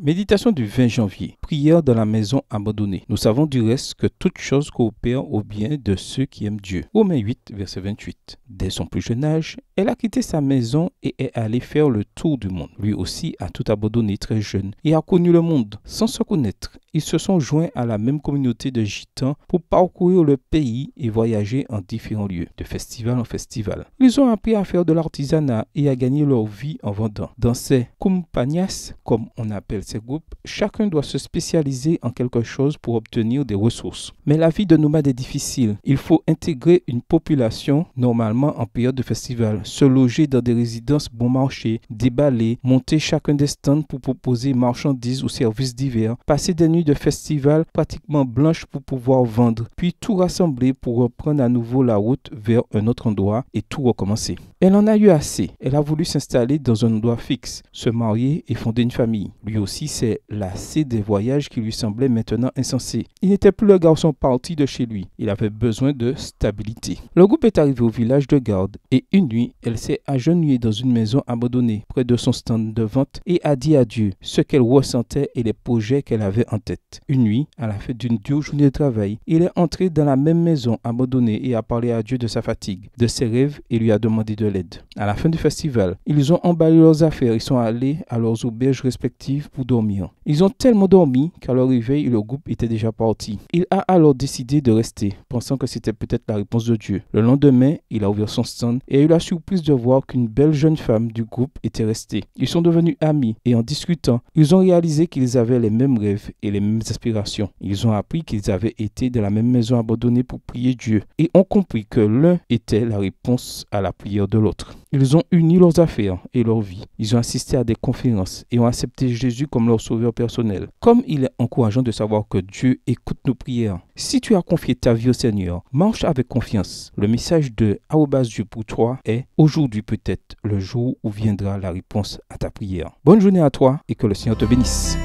Méditation du 20 janvier. Prière dans la maison abandonnée. Nous savons du reste que toute chose coopère au bien de ceux qui aiment Dieu. Romains 8, verset 28. Dès son plus jeune âge, elle a quitté sa maison et est allée faire le tour du monde. Lui aussi a tout abandonné très jeune et a connu le monde. Sans se connaître, ils se sont joints à la même communauté de gitans pour parcourir le pays et voyager en différents lieux, de festival en festival. Ils ont appris à faire de l'artisanat et à gagner leur vie en vendant. Dans ces compañías, comme on appelle ces groupes, chacun doit se spécialiser en quelque chose pour obtenir des ressources. Mais la vie de nomade est difficile. Il faut intégrer une population, normalement en période de festival, se loger dans des résidences bon marché, déballer, monter chacun des stands pour proposer marchandises ou services divers, passer des nuits de festival pratiquement blanches pour pouvoir vendre, puis tout rassembler pour reprendre à nouveau la route vers un autre endroit et tout recommencer. Elle en a eu assez. Elle a voulu s'installer dans un endroit fixe, se marier et fonder une famille. Lui aussi s'est lassé des voyages qui lui semblaient maintenant insensés. Il n'était plus le garçon parti de chez lui. Il avait besoin de stabilité. Le groupe est arrivé au village de garde et une nuit, elle s'est agenouillée dans une maison abandonnée près de son stand de vente et a dit à Dieu ce qu'elle ressentait et les projets qu'elle avait en tête. Une nuit, à la fin d'une dure journée de travail, il est entré dans la même maison abandonnée et a parlé à Dieu de sa fatigue, de ses rêves et lui a demandé de l'aide. À la fin du festival, ils ont emballé leurs affaires et sont allés à leurs auberges respectives pour dormir. Ils ont tellement dormi qu'à leur réveil, le groupe était déjà parti. Il a alors décidé de rester, pensant que c'était peut-être la réponse de Dieu. Le lendemain, il a ouvert son stand et a eu la surprise de voir qu'une belle jeune femme du groupe était restée. Ils sont devenus amis et en discutant, ils ont réalisé qu'ils avaient les mêmes rêves et les mêmes aspirations. Ils ont appris qu'ils avaient été dans la même maison abandonnée pour prier Dieu et ont compris que l'un était la réponse à la prière de l'autre. Ils ont uni leurs affaires et leur vie. Ils ont assisté à des conférences et ont accepté Jésus comme leur sauveur personnel. Comme il est encourageant de savoir que Dieu écoute nos prières. Si tu as confié ta vie au Seigneur, marche avec confiance. Le message de @Dieu pour toi est aujourd'hui peut-être le jour où viendra la réponse à ta prière. Bonne journée à toi et que le Seigneur te bénisse.